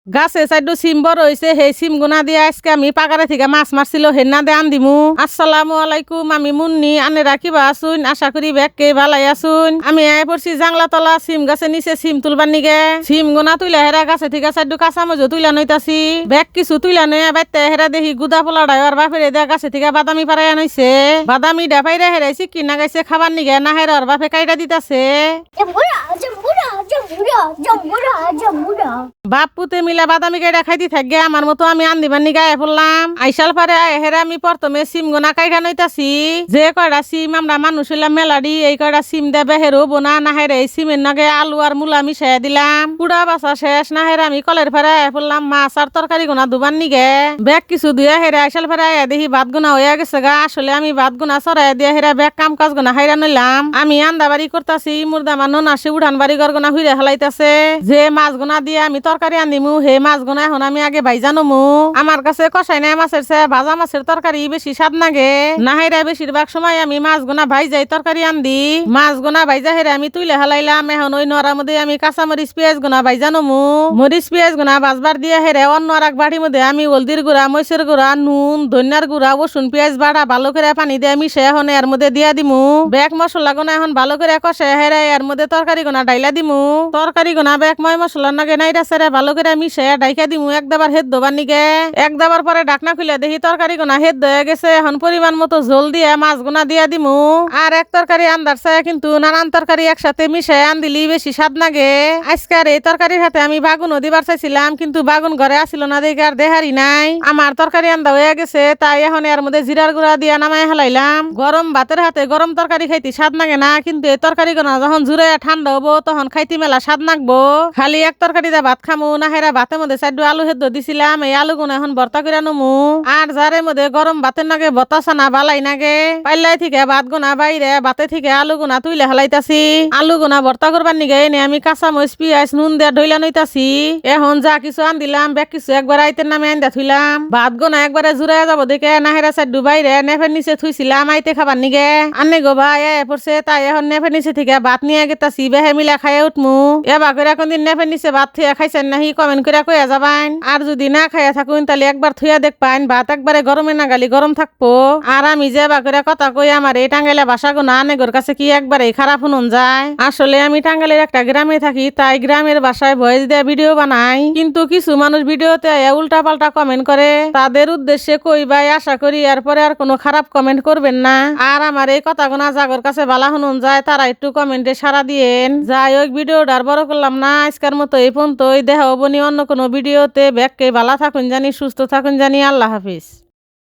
গাছে চাইডো সিম বড় হইছে সেই সিম গুনা দিয়ে আজকে আমি পাকারে থেকে মাছ মারছিল হেনা দে আন দিমু। আসসালামু আলাইকুম, আমি মুন্নি, আনে রাখিবা আসুন, আশা করি ব্যাগকে ভালাই আসুন। আমি আয় পড়ছি জাংলা তলা সিম গাছে নিচে সিম তুলবার নিগে। সিম গুনা তুইলা হেরা গাছে থেকে চাইডো কাঁচা মজো তুইলা নইতাছি। ব্যাগ কিছু তুইলা নয়া বাইতে হেরা দেখি গুদা পোলা ডাইবার বাপেরে দেয়া গাছে থেকে বাদামি পাড়াই আনইছে। বাদামি ডাপাইরা হেরাইছি কিনা গাইছে খাবার নিগে না হেরার বাপে কাইটা দিতাছে। বাপ পুতে মিলা বাদামি গাইডা খাইতে থাকগে আমার মতো আমি আন দিবার নিগে আয় পড়লাম। আইসাল পারে হেরা আমি প্রথমে সিম গোনা কাইটা নইতাছি। যে কয়টা সিম আমরা মানুষ হইলাম মেলাডি, এই কয়টা সিম দেবে হেরো বোনা না হেরে এই সিমের নাগে আলু আর মূলা মিশাইয়া দিলাম। পুড়া বাসা শেষ না হেরা আমি কলের পারে আয় পড়লাম মাছ আর তরকারি গোনা দুবার নিগে। ব্যাগ কিছু দুয়া হেরা আইসাল পারে আয় দেখি ভাত গোনা হইয়া গেছে গা। আসলে আমি ভাত গোনা সরাই দিয়া হেরা ব্যাগ কাম কাজ গোনা হাইরা নইলাম। আমি আন্দা বাড়ি করতাছি, মুর্দা মানুষ আসে উড়ান বাড়ি ঘর গোনা হুইরে হেলাইতাছে। যে মাছ গোনা দিয়ে আমি তরকারি আনিমু হে মাছ গোনা এখন আমি আগে ভাইজা নমু। আমার কাছে কষাই নাই মাছের চেয়ে ভাজা মাছের তরকারি বেশি স্বাদ লাগে। না হেরা বেশিরভাগ সময় আমি মাছ গোনা ভাইজাই তরকারি আনদি। মাছ গোনা ভাইজা হেরা আমি তুইলে হেলাইলাম। এখন ওই নড়ার মধ্যে আমি কাঁচা মরিচ পেঁয়াজ গোনা ভাইজা নমু। মরিচ পেঁয়াজ গোনা বাজবার দিয়ে হেরে অন্য আর এক বাড়ির মধ্যে আমি হলদির গুঁড়া, মরিচের গুঁড়া, নুন, ধনিয়ার গুঁড়া, রসুন পেঁয়াজ বাড়া ভালো করে পানি দিয়ে মিশে এখন এর মধ্যে দিয়া দিমু। ব্যাগ মশলা গোনা এখন ভালো করে কষে হেরে এর মধ্যে তরকারি গোনা ডাইলা দিমু। তরকারি গোনা ব্যাগ ময় মশলা নাগে নাইরা সেরে ভালো করে মিশে ডাইকা দিমু এক দাবার হেদ দবার নিগে। এক দাবার পরে ডাকনা খুলে দেখি তরকারি গোনা হেদ হয়ে গেছে। এখন পরিমাণ মতো ঝোল দিয়ে মাছ গোনা দিয়া দিমু। আর এক তরকারি আন্দার চায় কিন্তু নানান তরকারি একসাথে মিশে আন দিলি বেশি স্বাদ লাগে। আজকার এই তরকারির হাতে আমি বাগুনও দিবার চাইছিলাম কিন্তু বাগুন ঘরে আসিল না দেখে আর দেহারি নাই। আমার তরকারি আন্দা হয়ে গেছে, তাই এখন এর মধ্যে জিরার গুঁড়া দিয়া নামাই হেলাইলাম। গরম ভাতের হাতে গরম তরকারি খাইতে স্বাদ লাগে না, কিন্তু এই তরকারি গোনা যখন জুড়ে ঠান্ডা হবো তখন খাইতে মেলা স্বাদ লাগবো। খালি এক তরকারি দিয়ে ভাত খামু না হেরা ভাতের মধ্যে চাইডু আলু হেদ্দ দিছিলাম, এই আলু গুনা এখন ভর্তা করে নমু। আর যারে মধ্যে গরম ভাতের নাগে বতা সানা বালাই নাগে পাইলাই থেকে ভাত গোনা বাইরে ভাতে থেকে আলু গুনা তুইলে হেলাইতাছি। আলু গুনা ভর্তা করবার নিগে এনে আমি কাঁচা মরিচ পেঁয়াজ নুন দিয়ে ঢইলা নইতাছি। এখন যা কিছু আন দিলাম ব্যাগ কিছু একবার আইতের নামে আইন্দা থুইলাম। ভাত গোনা একবারে জুড়ে যাব দেখে না হেরা চাইডু বাইরে নেফের নিচে থুইছিলাম আইতে খাবার নিগে। আনে গো ভাই এ পড়ছে, তাই এখন নেফের নিচে থেকে ভাত নিয়ে গেতাছি বেহে মিলা খাইয়া উঠমু। এবার করে কোনদিন নেফের নিচে ভাত থুয়া খাইছেন নাহি কমেন্ট করে কইয়া যাবান। আর যদি না খাইয়া থাকুন তাহলে একবার থুয়া দেখবান ভাত একবারে গরমে না গালি গরম থাকবো। আর আমি যে বা করে কথা কই আমার এই টাঙ্গাইলা ভাষা গোনা আনেগোর কাছে কি একবারে খারাপ শুনুন যায়। আসলে আমি টাঙ্গাইলের একটা গ্রামে থাকি, তাই গ্রামের ভাষায় ভয়েস দেয়া ভিডিও বানাই। কিন্তু কিছু মানুষ ভিডিওতে উল্টা পাল্টা কমেন্ট করে, তাদের উদ্দেশ্যে কইবাই আশা করি এরপরে আর কোনো খারাপ কমেন্ট করবেন না। আর আমার এই কথা গোনা জাগর কাছে বালা শুনুন যায় তারা একটু কমেন্টে সাড়া দিয়েন। যাই হোক ভিডিওটা আর বড় করলাম না, আজকের মতো এই পর্যন্তই। দেখা হবনি অন্য কোনো ভিডিওতে। ব্যাগকে ভালো থাকুন জানি, সুস্থ থাকুন জানি। আল্লাহ হাফিজ।